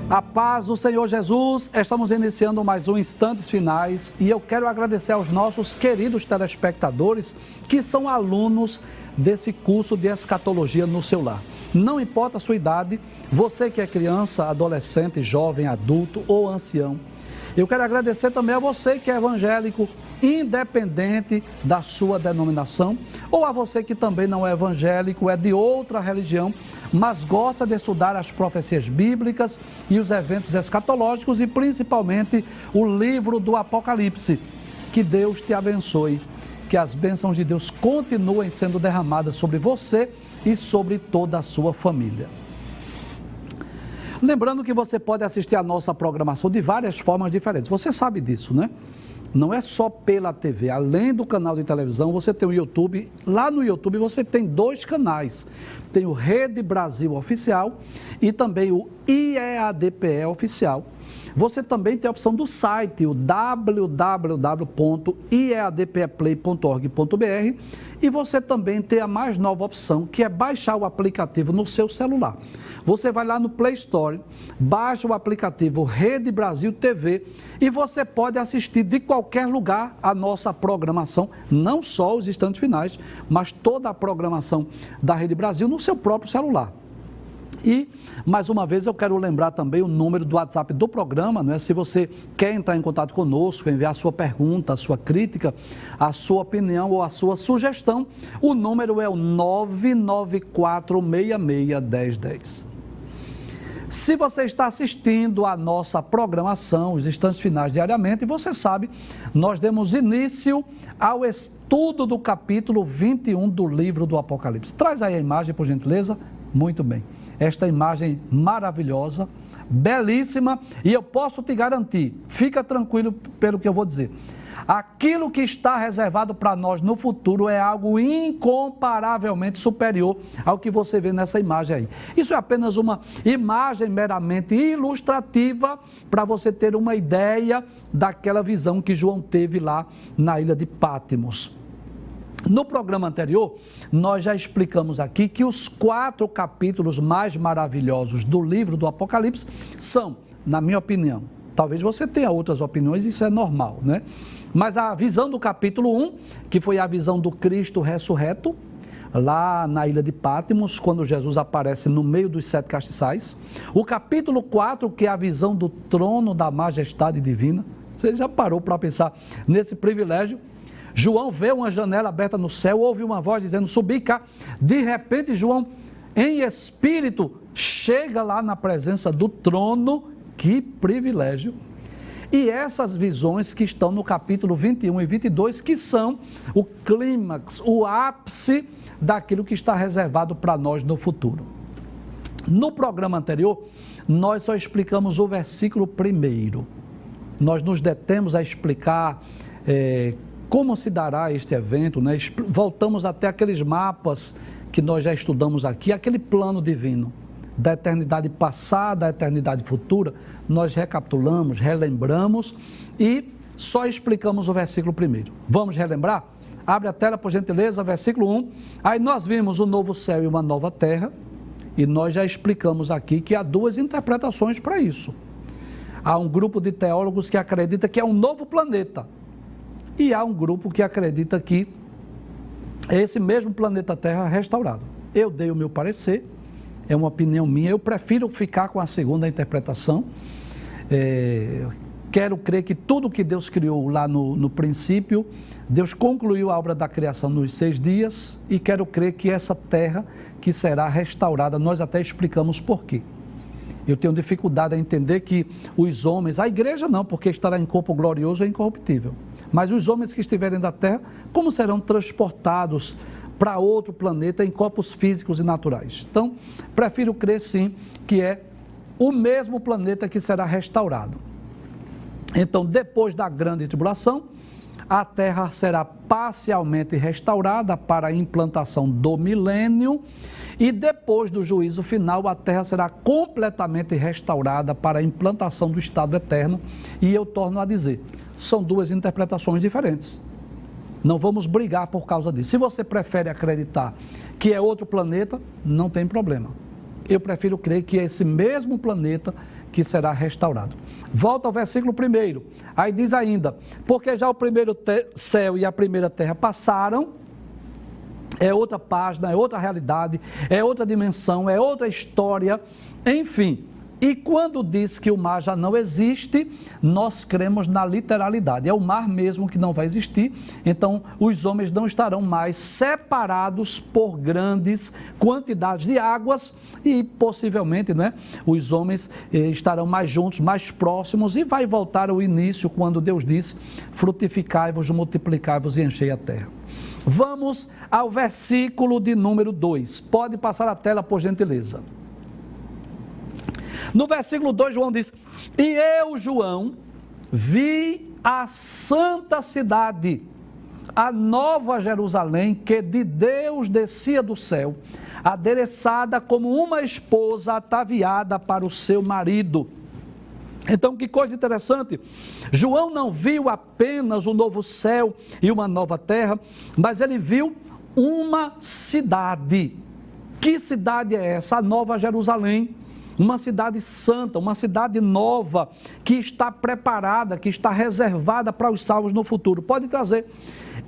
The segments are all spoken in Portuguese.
A paz do Senhor Jesus, estamos iniciando mais um Instantes Finais e eu quero agradecer aos nossos queridos telespectadores que são alunos desse curso de escatologia no seu lar. Não importa a sua idade, você que é criança, adolescente, jovem, adulto ou ancião. Eu quero agradecer também a você que é evangélico, independente da sua denominação, ou a você que também não é evangélico, é de outra religião, mas gosta de estudar as profecias bíblicas e os eventos escatológicos e principalmente o livro do Apocalipse. Que Deus te abençoe, que as bênçãos de Deus continuem sendo derramadas sobre você e sobre toda a sua família. Lembrando que você pode assistir a nossa programação de várias formas diferentes. Você sabe disso, né? Não é só pela TV. Além do canal de televisão, você tem o YouTube. Lá no YouTube você tem dois canais. Tem o Rede Brasil Oficial e também o IEADPE Oficial. Você também tem a opção do site, o www.iadpeplay.org.br, e você também tem a mais nova opção, que é baixar o aplicativo no seu celular. Você vai lá no Play Store, baixa o aplicativo Rede Brasil TV e você pode assistir de qualquer lugar a nossa programação, não só os instantes finais, mas toda a programação da Rede Brasil no seu próprio celular. E, mais uma vez, eu quero lembrar também o número do WhatsApp do programa, não é? Se você quer entrar em contato conosco, enviar a sua pergunta, a sua crítica, a sua opinião ou a sua sugestão, o número é o 994661010. Se você está assistindo a nossa programação, os instantes finais diariamente, você sabe, nós demos início ao estudo do capítulo 21 do livro do Apocalipse. Traz aí a imagem, por gentileza. Muito bem. Esta imagem maravilhosa, belíssima, e eu posso te garantir, fica tranquilo pelo que eu vou dizer, aquilo que está reservado para nós no futuro é algo incomparavelmente superior ao que você vê nessa imagem aí. Isso é apenas uma imagem meramente ilustrativa para você ter uma ideia daquela visão que João teve lá na ilha de Patmos. No programa anterior, nós já explicamos aqui que os 4 capítulos mais maravilhosos do livro do Apocalipse são, na minha opinião, talvez você tenha outras opiniões, isso é normal, né? Mas a visão do capítulo 1, que foi a visão do Cristo ressurreto, lá na ilha de Patmos, quando Jesus aparece no meio dos 7 castiçais. O capítulo 4, que é a visão do trono da majestade divina. Você já parou para pensar nesse privilégio? João vê uma janela aberta no céu, ouve uma voz dizendo, subi cá. De repente, João, em espírito, chega lá na presença do trono. Que privilégio! E essas visões que estão no capítulo 21 e 22, que são o clímax, o ápice daquilo que está reservado para nós no futuro. No programa anterior, nós só explicamos o versículo 1. Nós nos detemos a explicar como se dará este evento, né? Voltamos até aqueles mapas que nós já estudamos aqui, aquele plano divino da eternidade passada, da eternidade futura. Nós recapitulamos, relembramos e só explicamos o versículo 1. Vamos relembrar? Abre a tela, por gentileza, versículo 1. Aí nós vimos um novo céu e uma nova terra, e nós já explicamos aqui que há 2 interpretações para isso. Há um grupo de teólogos que acredita que é um novo planeta, e há um grupo que acredita que é esse mesmo planeta Terra restaurado. Eu dei o meu parecer, é uma opinião minha, eu prefiro ficar com a segunda interpretação. Quero crer que tudo que Deus criou lá no princípio, Deus concluiu a obra da criação nos 6 dias, e quero crer que essa terra que será restaurada, nós até explicamos por quê. Eu tenho dificuldade a entender que os homens, a igreja não, porque estará em corpo glorioso e incorruptível. Mas os homens que estiverem da terra, como serão transportados para outro planeta em corpos físicos e naturais? Então, prefiro crer sim que é o mesmo planeta que será restaurado. Então, depois da grande tribulação, a terra será parcialmente restaurada para a implantação do milênio, e depois do juízo final, a terra será completamente restaurada para a implantação do estado eterno. E eu torno a dizer, são 2 interpretações diferentes. Não vamos brigar por causa disso. Se você prefere acreditar que é outro planeta, não tem problema. Eu prefiro crer que é esse mesmo planeta que será restaurado. Volta ao versículo 1. Aí diz ainda, porque já o primeiro céu e a primeira terra passaram, é outra página, é outra realidade, é outra dimensão, é outra história, enfim. E quando diz que o mar já não existe, nós cremos na literalidade. É o mar mesmo que não vai existir, então os homens não estarão mais separados por grandes quantidades de águas e possivelmente, os homens estarão mais juntos, mais próximos e vai voltar ao início quando Deus disse, frutificai-vos, multiplicai-vos e enchei a terra. Vamos ao versículo de número 2. Pode passar a tela, por gentileza. No versículo 2, João diz, e eu, João, vi a santa cidade, a nova Jerusalém, que de Deus descia do céu, adereçada como uma esposa ataviada para o seu marido. Então, que coisa interessante, João não viu apenas um novo céu e uma nova terra, mas ele viu uma cidade. Que cidade é essa? A nova Jerusalém. Uma cidade santa, uma cidade nova, que está preparada, que está reservada para os salvos no futuro. Pode trazer.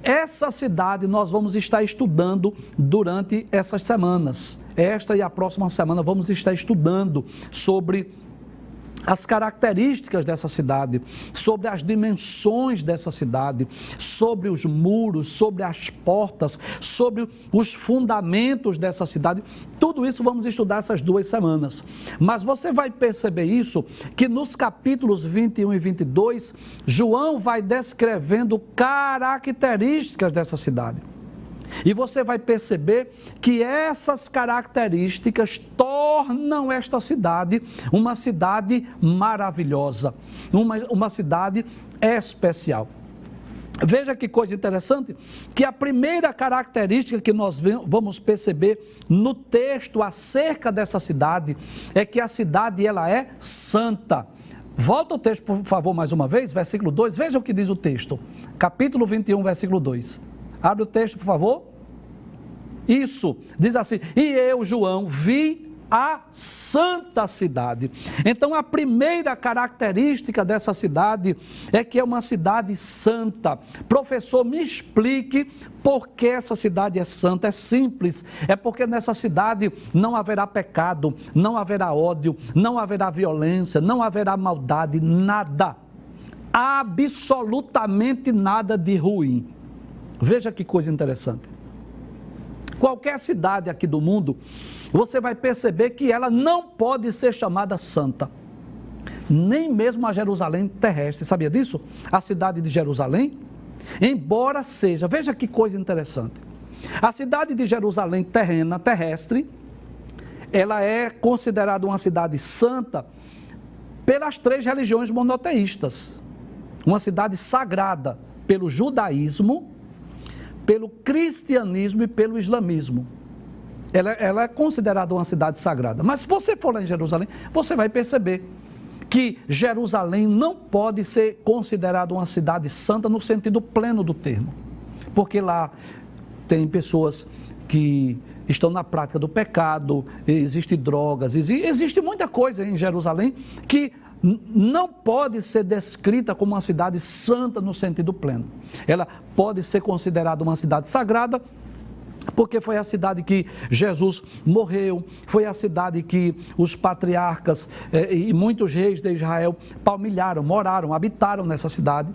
Essa cidade nós vamos estar estudando durante essas semanas. Esta e a próxima semana vamos estar estudando sobre as características dessa cidade, sobre as dimensões dessa cidade, sobre os muros, sobre as portas, sobre os fundamentos dessa cidade. Tudo isso vamos estudar essas 2 semanas. Mas você vai perceber isso, que nos capítulos 21 e 22, João vai descrevendo características dessa cidade. E você vai perceber que essas características tornam esta cidade uma cidade maravilhosa, uma cidade especial. Veja que coisa interessante, que a primeira característica que nós vamos perceber no texto acerca dessa cidade é que a cidade ela é santa. Volta o texto, por favor, mais uma vez, versículo 2, veja o que diz o texto, capítulo 21, versículo 2. Abre o texto, por favor. Isso, diz assim, e eu, João, vi a santa cidade. Então, a primeira característica dessa cidade é que é uma cidade santa. Professor, me explique por que essa cidade é santa. É simples, é porque nessa cidade não haverá pecado, não haverá ódio, não haverá violência, não haverá maldade, nada. Absolutamente nada de ruim. Veja que coisa interessante. Qualquer cidade aqui do mundo, você vai perceber que ela não pode ser chamada santa. Nem mesmo a Jerusalém terrestre. Sabia disso? A cidade de Jerusalém, embora seja, veja que coisa interessante. A cidade de Jerusalém terrestre, ela é considerada uma cidade santa pelas 3 religiões monoteístas. Uma cidade sagrada pelo judaísmo, pelo cristianismo e pelo islamismo. Ela é considerada uma cidade sagrada. Mas se você for lá em Jerusalém, você vai perceber que Jerusalém não pode ser considerada uma cidade santa no sentido pleno do termo. Porque lá tem pessoas que estão na prática do pecado, existem drogas, existe muita coisa em Jerusalém que não pode ser descrita como uma cidade santa no sentido pleno. Ela pode ser considerada uma cidade sagrada, porque foi a cidade que Jesus morreu, foi a cidade que os patriarcas e muitos reis de Israel palmilharam, moraram, habitaram nessa cidade.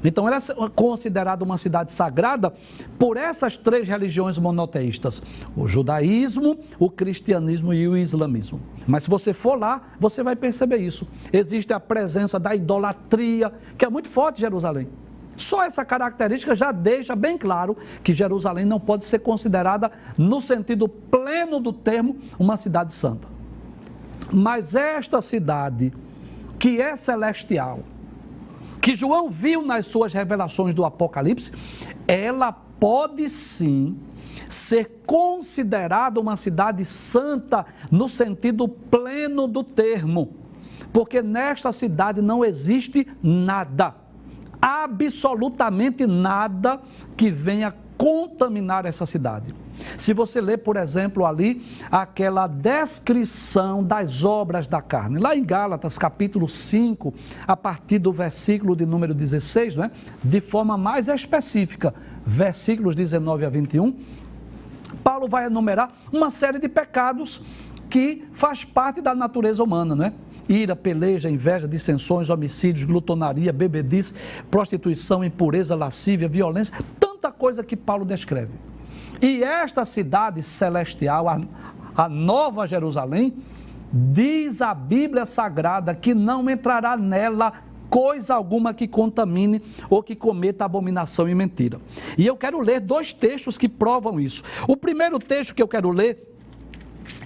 Então ela é considerada uma cidade sagrada por essas 3 religiões monoteístas, o judaísmo, o cristianismo e o islamismo. Mas se você for lá, você vai perceber isso. Existe a presença da idolatria, que é muito forte em Jerusalém. Só essa característica já deixa bem claro que Jerusalém não pode ser considerada, no sentido pleno do termo, uma cidade santa. Mas esta cidade, que é celestial, que João viu nas suas revelações do Apocalipse, ela pode sim ser considerada uma cidade santa no sentido pleno do termo, porque nesta cidade não existe nada, absolutamente nada que venha contaminar essa cidade. Se você ler, por exemplo, ali, aquela descrição das obras da carne, lá em Gálatas, capítulo 5, a partir do versículo de número 16, né? De forma mais específica, versículos 19 a 21, Paulo vai enumerar uma série de pecados que faz parte da natureza humana, né? Ira, peleja, inveja, dissensões, homicídios, glutonaria, bebedice, prostituição, impureza, lascívia, violência, tanta coisa que Paulo descreve. E esta cidade celestial, a Nova Jerusalém, diz a Bíblia Sagrada que não entrará nela coisa alguma que contamine ou que cometa abominação e mentira. E eu quero ler 2 textos que provam isso. O primeiro texto que eu quero ler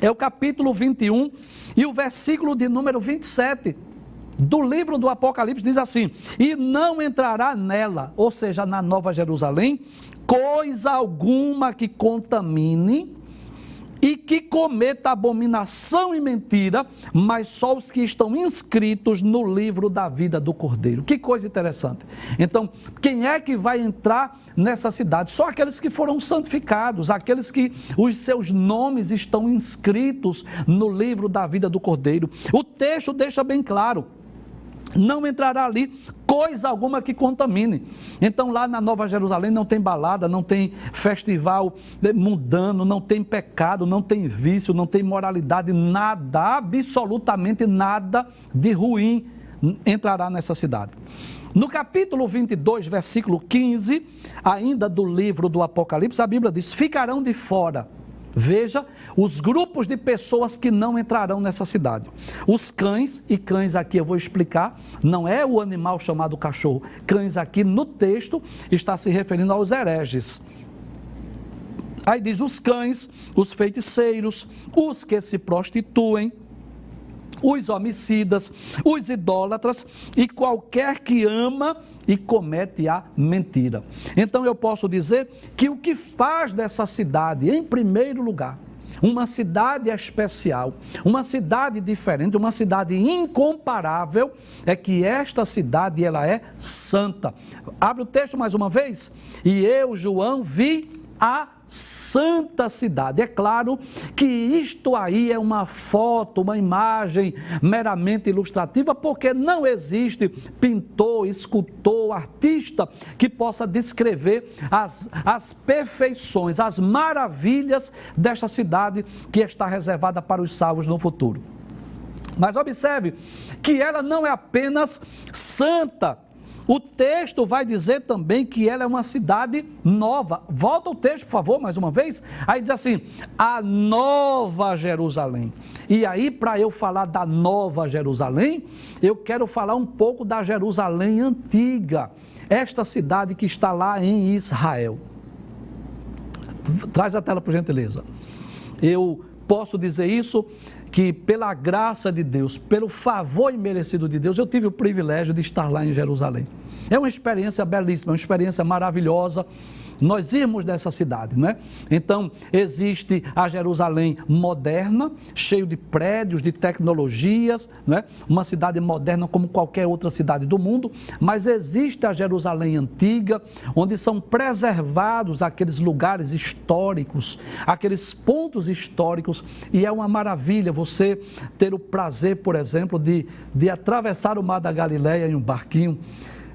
é o capítulo 21 e o versículo de número 27 do livro do Apocalipse, diz assim: e não entrará nela, ou seja, na Nova Jerusalém, coisa alguma que contamine e que cometa abominação e mentira, mas só os que estão inscritos no livro da vida do Cordeiro. Que coisa interessante. Então, quem é que vai entrar nessa cidade? Só aqueles que foram santificados, aqueles que os seus nomes estão inscritos no livro da vida do Cordeiro. O texto deixa bem claro: não entrará ali coisa alguma que contamine. Então lá na Nova Jerusalém não tem balada, não tem festival mundano, não tem pecado, não tem vício, não tem moralidade, nada, absolutamente nada de ruim entrará nessa cidade. No capítulo 22, versículo 15, ainda do livro do Apocalipse, a Bíblia diz: ficarão de fora. Veja os grupos de pessoas que não entrarão nessa cidade. Os cães, e cães aqui eu vou explicar, não é o animal chamado cachorro. Cães aqui no texto está se referindo aos hereges. Aí diz os cães, os feiticeiros, os que se prostituem, os homicidas, os idólatras e qualquer que ama e comete a mentira. Então eu posso dizer que o que faz dessa cidade, em primeiro lugar, uma cidade especial, uma cidade diferente, uma cidade incomparável, é que esta cidade ela é santa. Abre o texto mais uma vez. E eu, João, vi a santa cidade. É claro que isto aí é uma foto, uma imagem meramente ilustrativa, porque não existe pintor, escultor, artista que possa descrever as perfeições, as maravilhas desta cidade que está reservada para os salvos no futuro. Mas observe que ela não é apenas santa. O texto vai dizer também que ela é uma cidade nova. Volta o texto, por favor, mais uma vez. Aí diz assim: a Nova Jerusalém. E aí, para eu falar da Nova Jerusalém, eu quero falar um pouco da Jerusalém antiga. Esta cidade que está lá em Israel. Traz a tela, por gentileza. Eu posso dizer isso, que pela graça de Deus, pelo favor imerecido de Deus, eu tive o privilégio de estar lá em Jerusalém. É uma experiência belíssima, uma experiência maravilhosa. Nós irmos dessa cidade, não é? Então, existe a Jerusalém moderna, cheio de prédios, de tecnologias, não é? Uma cidade moderna como qualquer outra cidade do mundo, mas existe a Jerusalém antiga, onde são preservados aqueles lugares históricos, aqueles pontos históricos, e é uma maravilha você ter o prazer, por exemplo, de atravessar o Mar da Galileia em um barquinho,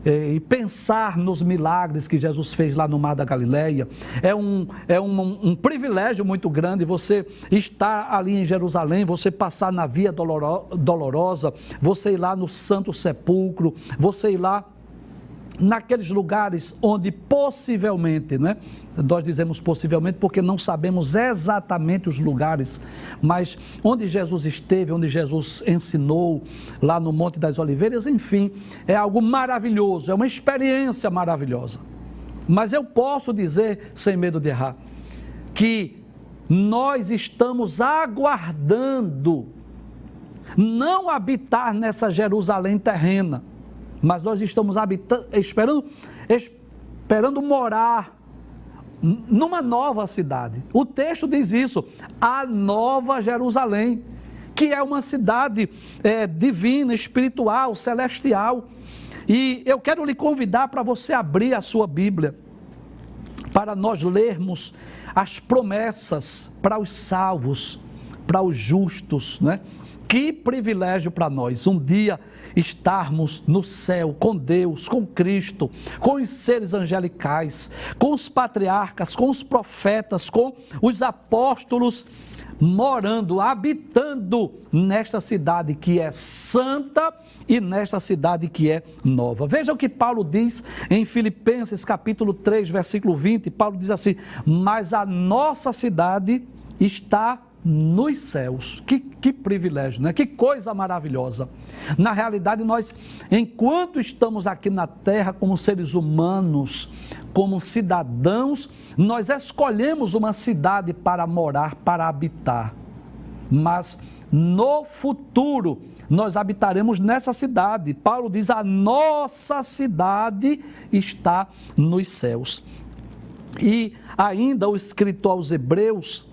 e pensar nos milagres que Jesus fez lá no Mar da Galileia. É um privilégio muito grande você estar ali em Jerusalém, você passar na Via Dolorosa, você ir lá no Santo Sepulcro, você ir lá naqueles lugares onde possivelmente, né? Nós dizemos possivelmente porque não sabemos exatamente os lugares, mas onde Jesus esteve, onde Jesus ensinou, lá no Monte das Oliveiras, enfim, é algo maravilhoso, é uma experiência maravilhosa. Mas eu posso dizer, sem medo de errar, que nós estamos aguardando não habitar nessa Jerusalém terrena, mas nós estamos esperando morar numa nova cidade. O texto diz isso, a Nova Jerusalém, que é uma cidade divina, espiritual, celestial. E eu quero lhe convidar para você abrir a sua Bíblia para nós lermos as promessas para os salvos, para os justos, né? Que privilégio para nós, um dia estarmos no céu com Deus, com Cristo, com os seres angelicais, com os patriarcas, com os profetas, com os apóstolos, morando, habitando nesta cidade que é santa e nesta cidade que é nova. Veja o que Paulo diz em Filipenses capítulo 3, versículo 20, Paulo diz assim: mas a nossa cidade está nos céus. Que privilégio, né? Que coisa maravilhosa. Na realidade, nós, enquanto estamos aqui na terra como seres humanos, como cidadãos, nós escolhemos uma cidade para morar, para habitar. Mas no futuro, nós habitaremos nessa cidade. Paulo diz: a nossa cidade está nos céus. E ainda o escritor aos Hebreus,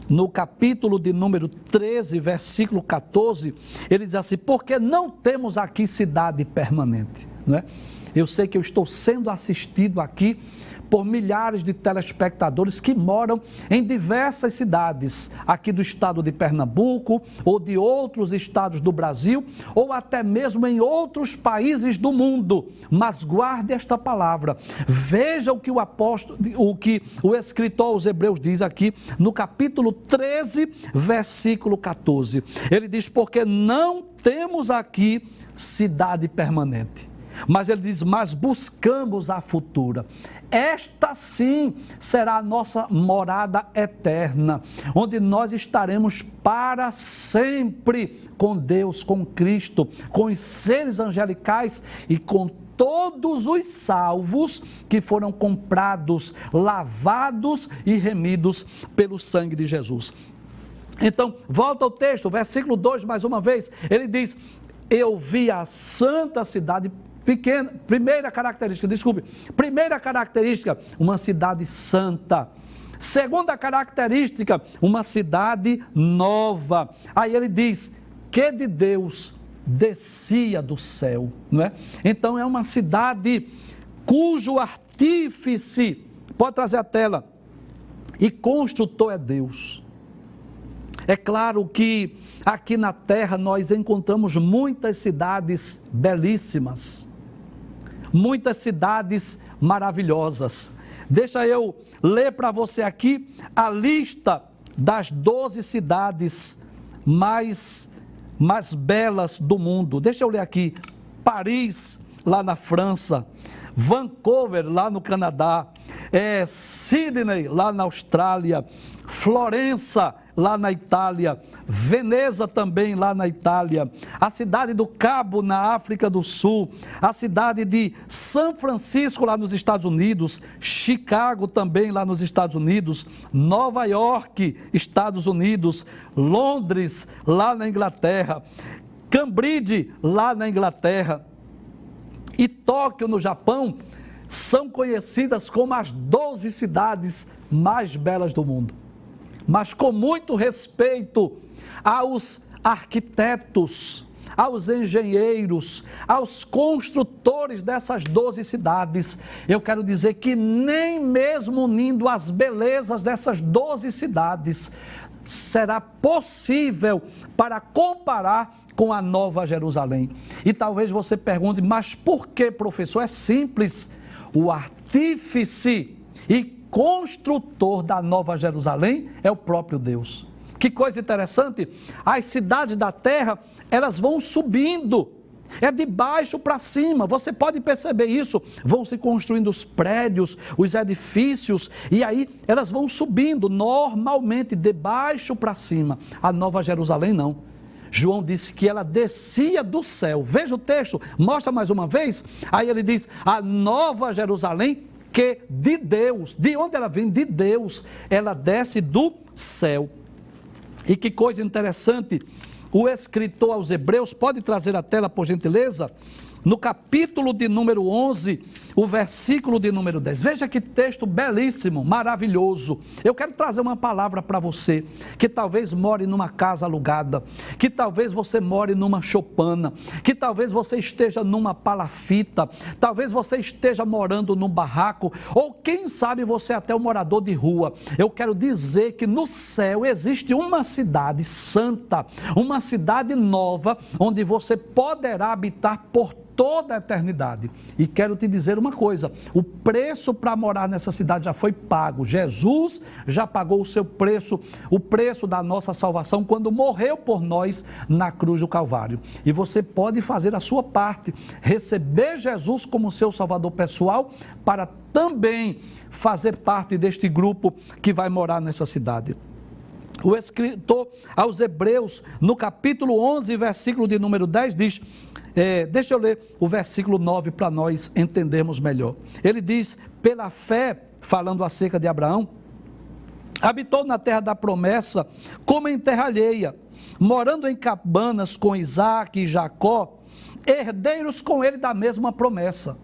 no capítulo de número 13, versículo 14, ele diz assim: porque não temos aqui cidade permanente, não é? Eu sei que eu estou sendo assistido aqui por milhares de telespectadores que moram em diversas cidades, aqui do estado de Pernambuco, ou de outros estados do Brasil, ou até mesmo em outros países do mundo. Mas guarde esta palavra, veja o que o escritor aos Hebreus diz aqui, no capítulo 13, versículo 14. Ele diz: porque não temos aqui cidade permanente. Mas ele diz: mas buscamos a futura. Esta sim será a nossa morada eterna, onde nós estaremos para sempre com Deus, com Cristo, com os seres angelicais e com todos os salvos que foram comprados, lavados e remidos pelo sangue de Jesus. Então, volta ao texto, versículo 2, mais uma vez, ele diz: eu vi a santa cidade pequena, primeira característica, uma cidade santa. Segunda característica, uma cidade nova. Aí ele diz que de Deus descia do céu, não é? Então é uma cidade cujo artífice, pode trazer a tela, e construtor é Deus. É claro que aqui na terra nós encontramos muitas cidades belíssimas, muitas cidades maravilhosas. Deixa eu ler para você aqui a lista das 12 cidades mais belas do mundo. Deixa eu ler aqui: Paris, lá na França; Vancouver, lá no Canadá; Sydney, lá na Austrália; Florença, lá na Itália; Veneza também lá na Itália; a cidade do Cabo, na África do Sul; a cidade de São Francisco, lá nos Estados Unidos; Chicago também lá nos Estados Unidos; Nova York, Estados Unidos; Londres, lá na Inglaterra; Cambridge, lá na Inglaterra, e Tóquio, no Japão, são conhecidas como as 12 cidades mais belas do mundo. Mas com muito respeito aos arquitetos, aos engenheiros, aos construtores dessas 12 cidades, eu quero dizer que nem mesmo unindo as belezas dessas 12 cidades, será possível para comparar com a Nova Jerusalém. E talvez você pergunte: mas por que, professor? É simples. O artífice e construtor da Nova Jerusalém é o próprio Deus. Que coisa interessante, as cidades da terra, elas vão subindo, é de baixo para cima, você pode perceber isso, vão se construindo os prédios, os edifícios, e aí elas vão subindo normalmente de baixo para cima. A Nova Jerusalém não. João disse que ela descia do céu. Veja o texto, mostra mais uma vez. Aí ele diz: a Nova Jerusalém, que de Deus, de onde ela vem? De Deus, ela desce do céu. E que coisa interessante, o escritor aos Hebreus, pode trazer a tela, por gentileza? No capítulo de número 11, o versículo de número 10. Veja que texto belíssimo, maravilhoso. Eu quero trazer uma palavra para você, que talvez more numa casa alugada, que talvez você more numa choupana, que talvez você esteja numa palafita, talvez você esteja morando num barraco, ou quem sabe você é até um morador de rua. Eu quero dizer que no céu existe uma cidade santa, uma cidade nova, onde você poderá habitar por toda a eternidade. E quero te dizer uma coisa, o preço para morar nessa cidade já foi pago. Jesus já pagou o seu preço, o preço da nossa salvação, quando morreu por nós na cruz do Calvário. E você pode fazer a sua parte, receber Jesus como seu Salvador pessoal, para também fazer parte deste grupo que vai morar nessa cidade. O escritor aos Hebreus, no capítulo 11, versículo de número 10, diz, deixa eu ler o versículo 9 para nós entendermos melhor. Ele diz, pela fé, falando acerca de Abraão, habitou na terra da promessa como em terra alheia, morando em cabanas com Isaque e Jacó, herdeiros com ele da mesma promessa.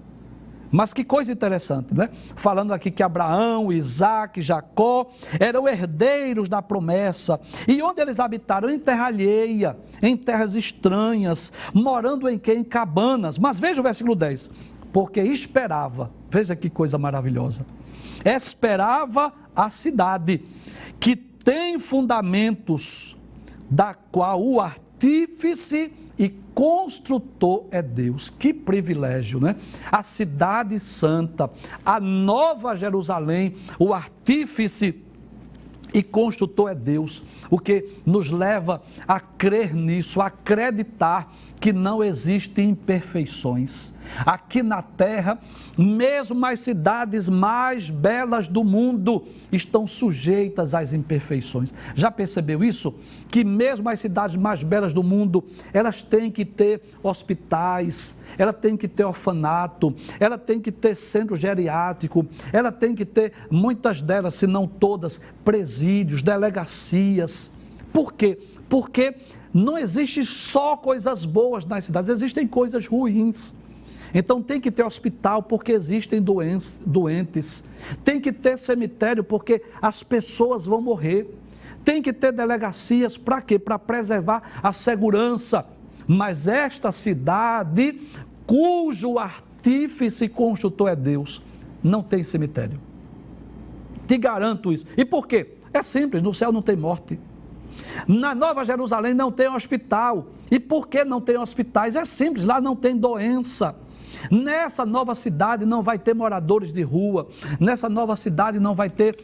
Mas que coisa interessante, né? Falando aqui que Abraão, Isaque, Jacó eram herdeiros da promessa. E onde eles habitaram? Em terra alheia, em terras estranhas, morando em quê? Em cabanas. Mas veja o versículo 10. Porque esperava, veja que coisa maravilhosa, esperava a cidade que tem fundamentos, da qual o artífice e construtor é Deus. Que privilégio, né? A cidade santa, a nova Jerusalém, o artífice e construtor é Deus, o que nos leva a crer nisso, a acreditar que não existem imperfeições. Aqui na terra, mesmo as cidades mais belas do mundo estão sujeitas às imperfeições. Já percebeu isso? Que mesmo as cidades mais belas do mundo, elas têm que ter hospitais, ela tem que ter orfanato, ela tem que ter centro geriátrico, ela tem que ter, muitas delas, se não todas, presídios, delegacias. Por quê? Porque não existe só coisas boas nas cidades, existem coisas ruins. Então tem que ter hospital porque existem doentes, tem que ter cemitério porque as pessoas vão morrer, tem que ter delegacias para quê? Para preservar a segurança. Mas esta cidade, cujo artífice e construtor é Deus, não tem cemitério. Te garanto isso. E por quê? É simples, no céu não tem morte. Na Nova Jerusalém não tem hospital. E por que não tem hospitais? É simples, lá não tem doença. Nessa nova cidade não vai ter moradores de rua, nessa nova cidade não vai ter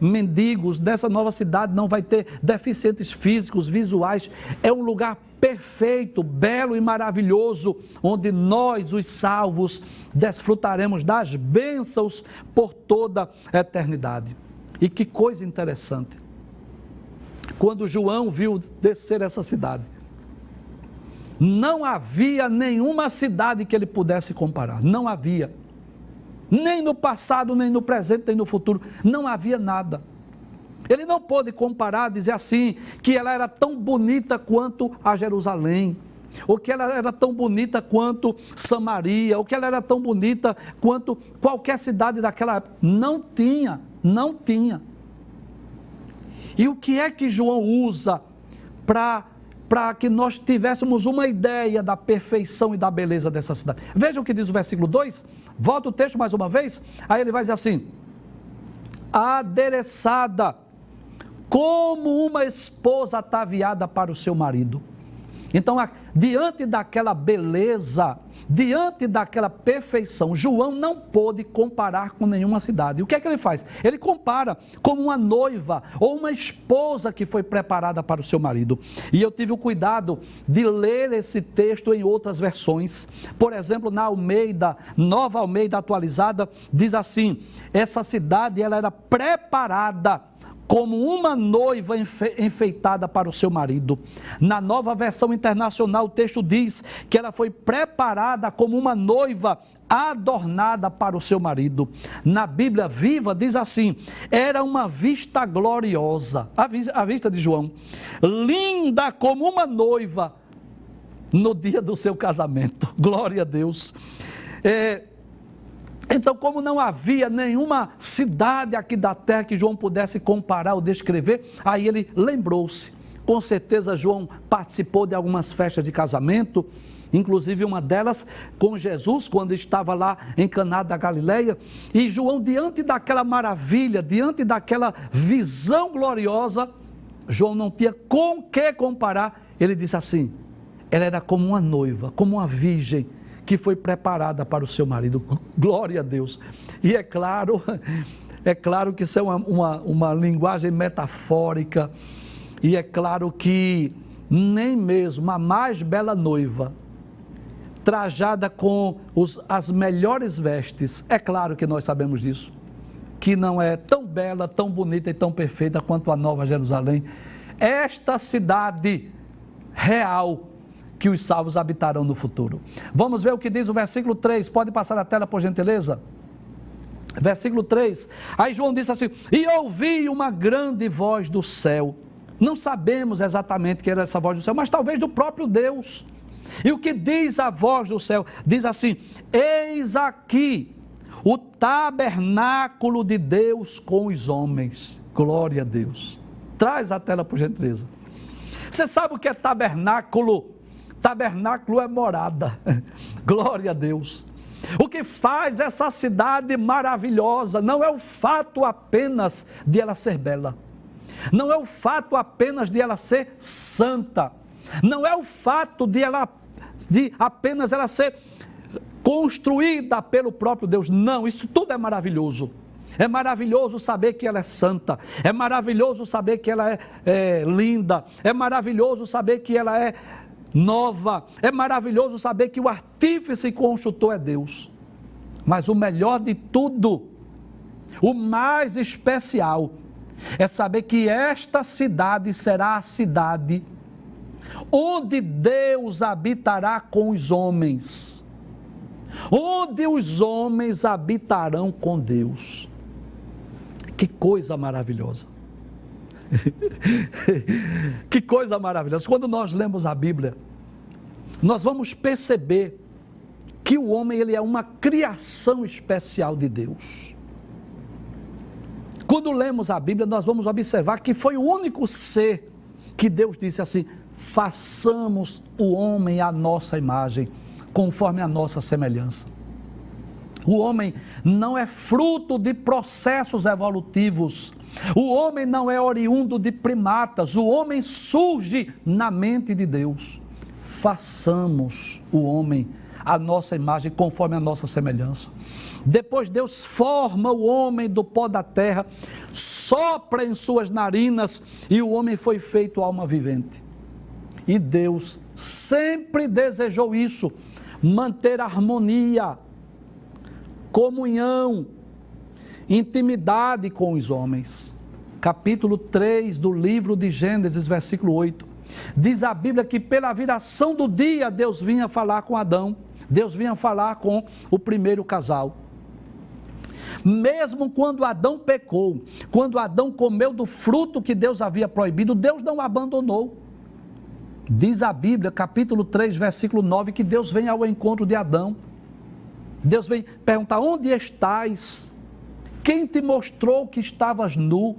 mendigos, nessa nova cidade não vai ter deficientes físicos, visuais. É um lugar perfeito, belo e maravilhoso, onde nós, os salvos, desfrutaremos das bênçãos por toda a eternidade. E que coisa interessante, quando João viu descer essa cidade, não havia nenhuma cidade que ele pudesse comparar, não havia, nem no passado, nem no presente, nem no futuro, não havia nada. Ele não pôde comparar, dizer assim, que ela era tão bonita quanto a Jerusalém, ou que ela era tão bonita quanto Samaria, ou que ela era tão bonita quanto qualquer cidade daquela época. Não tinha. E o que é que João usa para que nós tivéssemos uma ideia da perfeição e da beleza dessa cidade? Veja o que diz o versículo 2, volta o texto mais uma vez, aí ele vai dizer assim, adereçada como uma esposa ataviada para o seu marido. Então, diante daquela beleza, diante daquela perfeição, João não pôde comparar com nenhuma cidade. O que é que ele faz? Ele compara com uma noiva ou uma esposa que foi preparada para o seu marido. E eu tive o cuidado de ler esse texto em outras versões. Por exemplo, na Almeida, Nova Almeida atualizada, diz assim, essa cidade ela era preparada como uma noiva enfeitada para o seu marido. Na Nova Versão Internacional, o texto diz que ela foi preparada como uma noiva adornada para o seu marido. Na Bíblia Viva diz assim: era uma vista gloriosa, a vista de João, linda como uma noiva no dia do seu casamento. Glória a Deus. Então, como não havia nenhuma cidade aqui da terra que João pudesse comparar ou descrever, aí ele lembrou-se. Com certeza João participou de algumas festas de casamento, inclusive uma delas com Jesus, quando estava lá em Caná da Galileia. E João, diante daquela maravilha, diante daquela visão gloriosa, João não tinha com que comparar. Ele disse assim: ela era como uma noiva, como uma virgem, que foi preparada para o seu marido. Glória a Deus. E é claro que isso é uma linguagem metafórica, e é claro que nem mesmo a mais bela noiva, trajada com as melhores vestes, é claro que nós sabemos disso, que não é tão bela, tão bonita e tão perfeita quanto a Nova Jerusalém, esta cidade real, que os salvos habitarão no futuro. Vamos ver o que diz o versículo 3, pode passar a tela por gentileza? Versículo 3, aí João disse assim: e ouvi uma grande voz do céu. Não sabemos exatamente que era essa voz do céu, mas talvez do próprio Deus. E o que diz a voz do céu? Diz assim: eis aqui o tabernáculo de Deus com os homens. Glória a Deus. Traz a tela por gentileza. Você sabe o que é tabernáculo? Tabernáculo é morada. Glória a Deus. O que faz essa cidade maravilhosa não é o fato apenas de ela ser bela, não é o fato apenas de ela ser santa, não é o fato de apenas ela ser construída pelo próprio Deus. Não, isso tudo é maravilhoso. É maravilhoso saber que ela é santa, é maravilhoso saber que ela é linda, é maravilhoso saber que ela é nova, é maravilhoso saber que o artífice e construtor é Deus. Mas o melhor de tudo, o mais especial, é saber que esta cidade será a cidade onde Deus habitará com os homens, onde os homens habitarão com Deus. Que coisa maravilhosa. Que coisa maravilhosa. Quando nós lemos a Bíblia, nós vamos perceber que o homem, ele é uma criação especial de Deus. Quando lemos a Bíblia, nós vamos observar que foi o único ser que Deus disse assim: façamos o homem à nossa imagem, conforme a nossa semelhança. O homem não é fruto de processos evolutivos. O homem não é oriundo de primatas. O homem surge na mente de Deus. Façamos o homem à nossa imagem, conforme a nossa semelhança. Depois Deus forma o homem do pó da terra, sopra em suas narinas e o homem foi feito alma vivente. E Deus sempre desejou isso, manter harmonia, comunhão, intimidade com os homens. Capítulo 3 do livro de Gênesis, versículo 8. Diz a Bíblia que pela viração do dia Deus vinha falar com Adão, Deus vinha falar com o primeiro casal. Mesmo quando Adão pecou, quando Adão comeu do fruto que Deus havia proibido, Deus não abandonou. Diz a Bíblia, capítulo 3, versículo 9, que Deus vem ao encontro de Adão. Deus vem perguntar: onde estás? Quem te mostrou que estavas nu?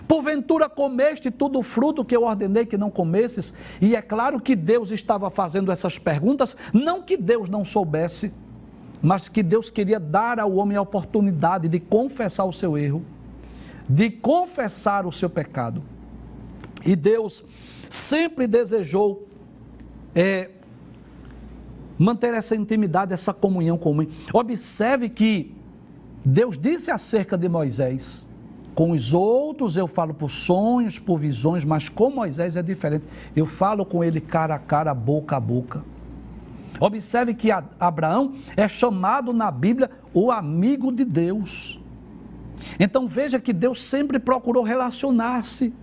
Porventura comeste todo o fruto que eu ordenei que não comesses? E é claro que Deus estava fazendo essas perguntas, não que Deus não soubesse, mas que Deus queria dar ao homem a oportunidade de confessar o seu erro, de confessar o seu pecado. E Deus sempre desejou manter essa intimidade, essa comunhão com o homem. Observe que Deus disse acerca de Moisés: com os outros eu falo por sonhos, por visões, mas com Moisés é diferente. Eu falo com ele cara a cara, boca a boca. Observe que Abraão é chamado na Bíblia o amigo de Deus. Então veja que Deus sempre procurou relacionar-se,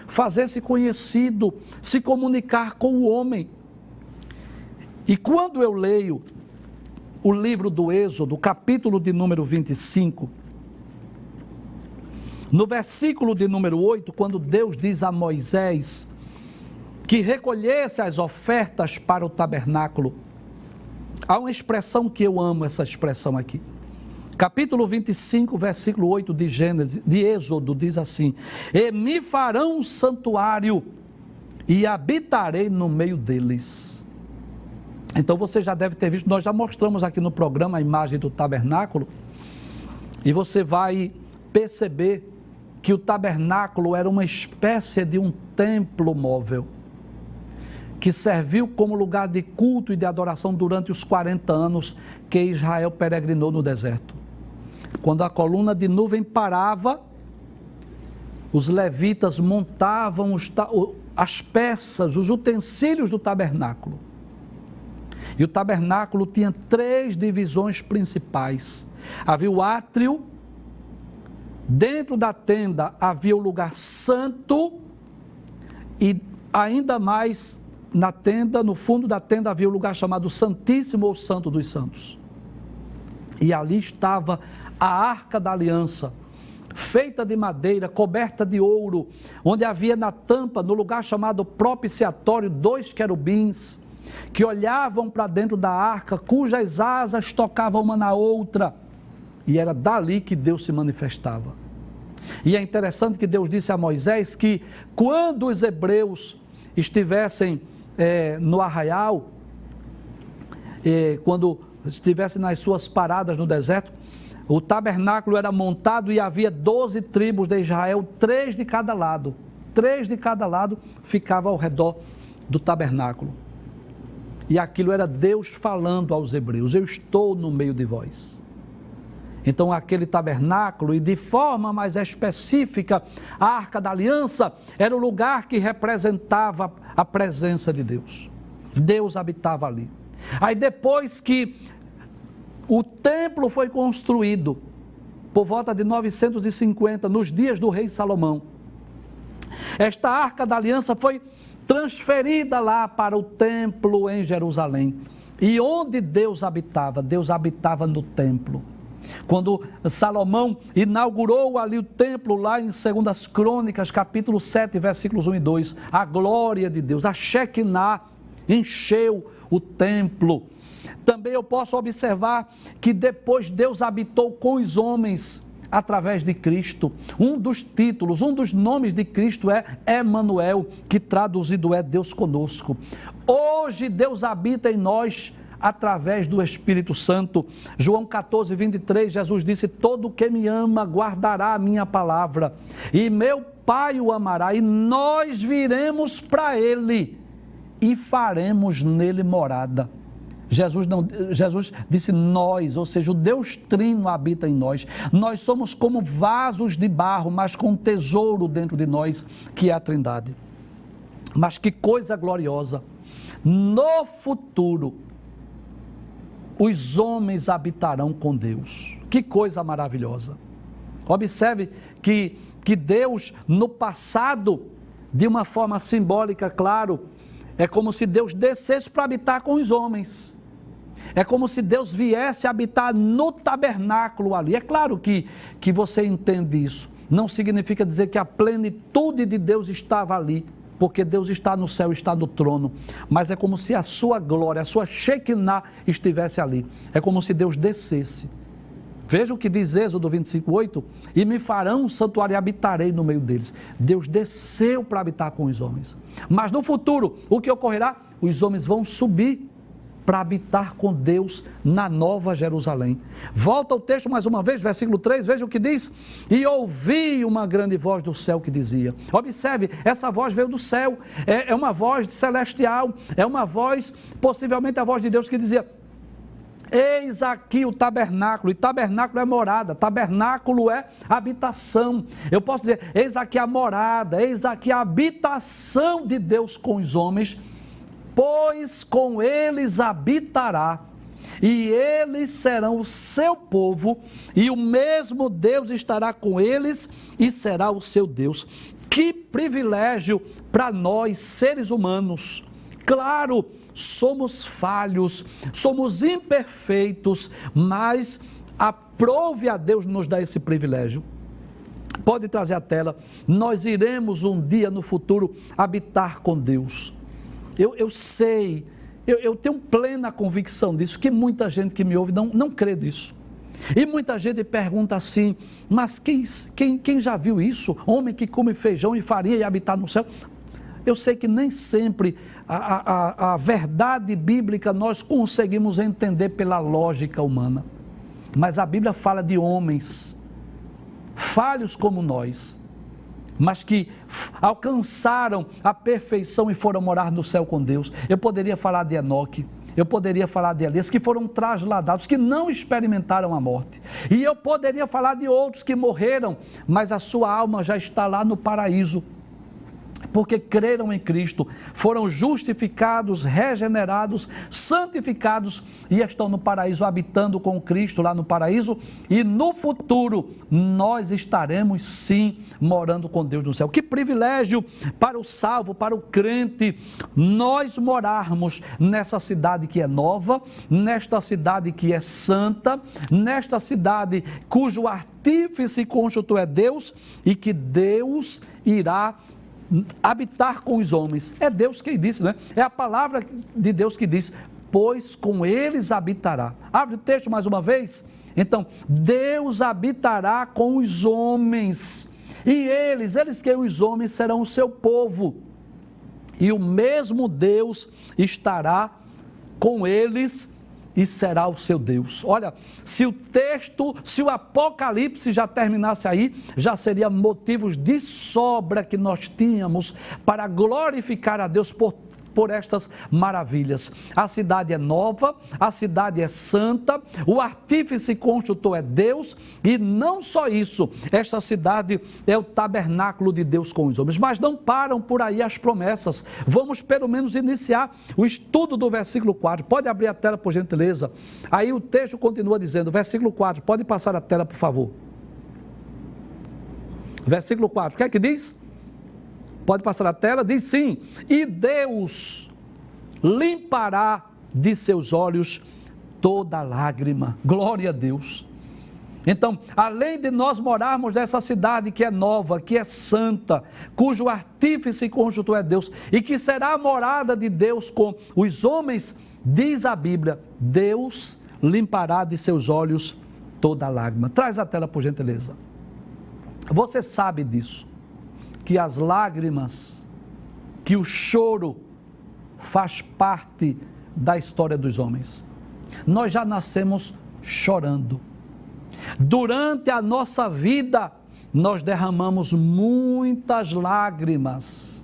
fazer-se conhecido, se comunicar com o homem. E quando eu leio o livro do Êxodo, capítulo de número 25, no versículo de número 8, quando Deus diz a Moisés que recolhesse as ofertas para o tabernáculo, há uma expressão que eu amo, essa expressão aqui. Capítulo 25, versículo 8 de Êxodo, diz assim: e me farão um santuário e habitarei no meio deles. Então você já deve ter visto, nós já mostramos aqui no programa a imagem do tabernáculo, e você vai perceber que o tabernáculo era uma espécie de um templo móvel, que serviu como lugar de culto e de adoração durante os 40 anos que Israel peregrinou no deserto. Quando a coluna de nuvem parava, os levitas montavam as peças, os utensílios do tabernáculo. E o tabernáculo tinha 3 divisões principais. Havia o átrio, dentro da tenda havia o lugar santo, e ainda mais na tenda, no fundo da tenda havia o lugar chamado Santíssimo ou Santo dos Santos. E ali estava a Arca da Aliança, feita de madeira, coberta de ouro, onde havia na tampa, no lugar chamado propiciatório, 2 querubins, que olhavam para dentro da arca, cujas asas tocavam uma na outra, e era dali que Deus se manifestava. E é interessante que Deus disse a Moisés que quando os hebreus estivessem no arraial, quando estivessem nas suas paradas no deserto, o tabernáculo era montado e havia 12 tribos de Israel, 3 de cada lado. 3 de cada lado ficavam ao redor do tabernáculo. E aquilo era Deus falando aos hebreus: eu estou no meio de vós. Então aquele tabernáculo, e de forma mais específica, a Arca da Aliança, era o lugar que representava a presença de Deus. Deus habitava ali. Aí depois que o templo foi construído, por volta de 950, nos dias do rei Salomão, esta Arca da Aliança foi transferida lá para o templo em Jerusalém. E onde Deus habitava no templo. Quando Salomão inaugurou ali o templo, lá em 2 Crônicas, capítulo 7, versículos 1 e 2, a glória de Deus, a Shekinah, encheu o templo. Também eu posso observar que depois Deus habitou com os homens através de Cristo. Um dos títulos, um dos nomes de Cristo é Emanuel, que traduzido é Deus conosco. Hoje Deus habita em nós através do Espírito Santo. João 14, 23, Jesus disse: todo que me ama guardará a minha palavra, e meu Pai o amará, e nós viremos para ele e faremos nele morada. Jesus disse nós, ou seja, o Deus Trino habita em nós. Nós somos como vasos de barro, mas com um tesouro dentro de nós, que é a Trindade. Mas que coisa gloriosa! No futuro, os homens habitarão com Deus. Que coisa maravilhosa! Observe que Deus, no passado, de uma forma simbólica, claro, é como se Deus descesse para habitar com os homens. É como se Deus viesse habitar no tabernáculo ali. É claro que você entende isso. Não significa dizer que a plenitude de Deus estava ali, porque Deus está no céu, está no trono. Mas é como se a sua glória, a sua Shekinah estivesse ali. É como se Deus descesse. Veja o que diz Êxodo 25:8, e me farão um santuário e habitarei no meio deles. Deus desceu para habitar com os homens. Mas no futuro, o que ocorrerá? Os homens vão subir para habitar com Deus na Nova Jerusalém. Volta o texto mais uma vez, versículo 3, veja o que diz: e ouvi uma grande voz do céu que dizia. Observe, essa voz veio do céu, é uma voz celestial, é uma voz, possivelmente a voz de Deus, que dizia: eis aqui o tabernáculo, e tabernáculo é morada, tabernáculo é habitação. Eu posso dizer, eis aqui a morada, eis aqui a habitação de Deus com os homens, pois com eles habitará, e eles serão o seu povo, e o mesmo Deus estará com eles e será o seu Deus. Que privilégio para nós, seres humanos. Claro, somos falhos, somos imperfeitos, mas aprove a Deus nos dar esse privilégio. Pode trazer a tela. Nós iremos um dia no futuro habitar com Deus. Eu sei, eu tenho plena convicção disso, que muita gente que me ouve não crê nisso. E muita gente pergunta assim, mas quem já viu isso? Homem que come feijão e farinha e habitar no céu? Eu sei que nem sempre a verdade bíblica nós conseguimos entender pela lógica humana. Mas a Bíblia fala de homens falhos como nós, mas que alcançaram a perfeição e foram morar no céu com Deus. Eu poderia falar de Enoque, eu poderia falar de Elias, que foram trasladados, que não experimentaram a morte. E eu poderia falar de outros que morreram, mas a sua alma já está lá no paraíso, porque creram em Cristo, foram justificados, regenerados, santificados e estão no paraíso, habitando com Cristo lá no paraíso, e no futuro nós estaremos sim morando com Deus no céu. Que privilégio para o salvo, para o crente, nós morarmos nessa cidade que é nova, nesta cidade que é santa, nesta cidade cujo artífice e construtor é Deus, e que Deus irá habitar com os homens. É Deus quem disse, né? É a palavra de Deus que diz, pois com eles habitará. Abre o texto mais uma vez. Então, Deus habitará com os homens, e eles que os homens serão o seu povo, e o mesmo Deus estará com eles e será o seu Deus. Olha, se o Apocalipse já terminasse aí, já seria motivos de sobra que nós tínhamos para glorificar a Deus por estas maravilhas. A cidade é nova, a cidade é santa, o artífice construtor é Deus, e não só isso, esta cidade é o tabernáculo de Deus com os homens. Mas não param por aí as promessas. Vamos pelo menos iniciar o estudo do versículo 4. Pode abrir a tela, por gentileza. Aí o texto continua dizendo, versículo 4, pode passar a tela, por favor. Versículo 4, o que é que diz? Pode passar a tela, diz sim, e Deus limpará de seus olhos toda lágrima. Glória a Deus. Então, além de nós morarmos nessa cidade que é nova, que é santa, cujo artífice e construtor é Deus, e que será a morada de Deus com os homens, diz a Bíblia, Deus limpará de seus olhos toda lágrima. Traz a tela, por gentileza. Você sabe disso, que as lágrimas, que o choro faz parte da história dos homens. Nós já nascemos chorando. Durante a nossa vida, nós derramamos muitas lágrimas.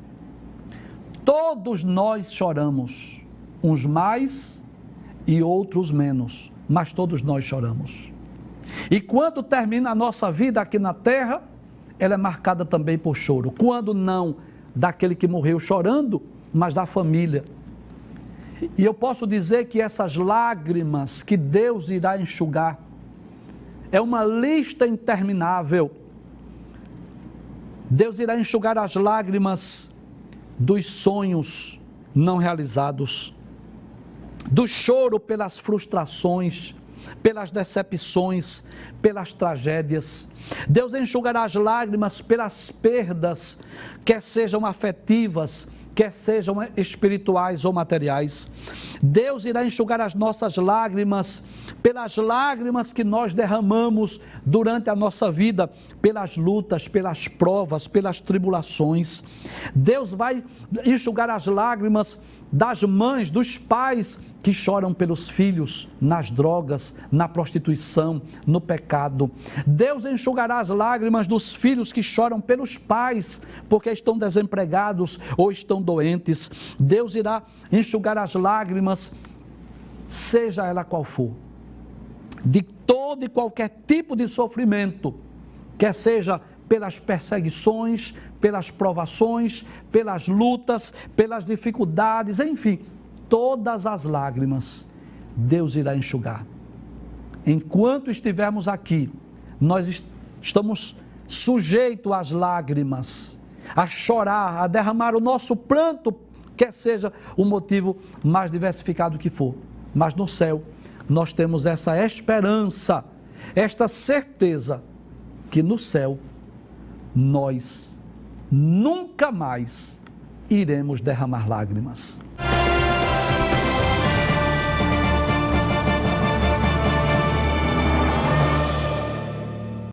Todos nós choramos, uns mais e outros menos, mas todos nós choramos. E quando termina a nossa vida aqui na terra, ela é marcada também por choro. Quando não daquele que morreu chorando, mas da família. E eu posso dizer que essas lágrimas que Deus irá enxugar é uma lista interminável. Deus irá enxugar as lágrimas dos sonhos não realizados, do choro pelas frustrações, pelas decepções, pelas tragédias. Deus enxugará as lágrimas pelas perdas, quer sejam afetivas, quer sejam espirituais ou materiais. Deus irá enxugar as nossas lágrimas pelas lágrimas que nós derramamos durante a nossa vida, pelas lutas, pelas provas, pelas tribulações. Deus vai enxugar as lágrimas das mães, dos pais que choram pelos filhos nas drogas, na prostituição, no pecado. Deus enxugará as lágrimas dos filhos que choram pelos pais porque estão desempregados ou estão doentes. Deus irá enxugar as lágrimas, seja ela qual for, de todo e qualquer tipo de sofrimento, quer seja pelas perseguições, pelas provações, pelas lutas, pelas dificuldades, enfim, todas as lágrimas. Deus irá enxugar. Enquanto estivermos aqui, nós estamos sujeitos às lágrimas, a chorar, a derramar o nosso pranto, quer seja o motivo mais diversificado que for. Mas no céu, nós temos essa esperança, esta certeza, que no céu, nós nunca mais iremos derramar lágrimas.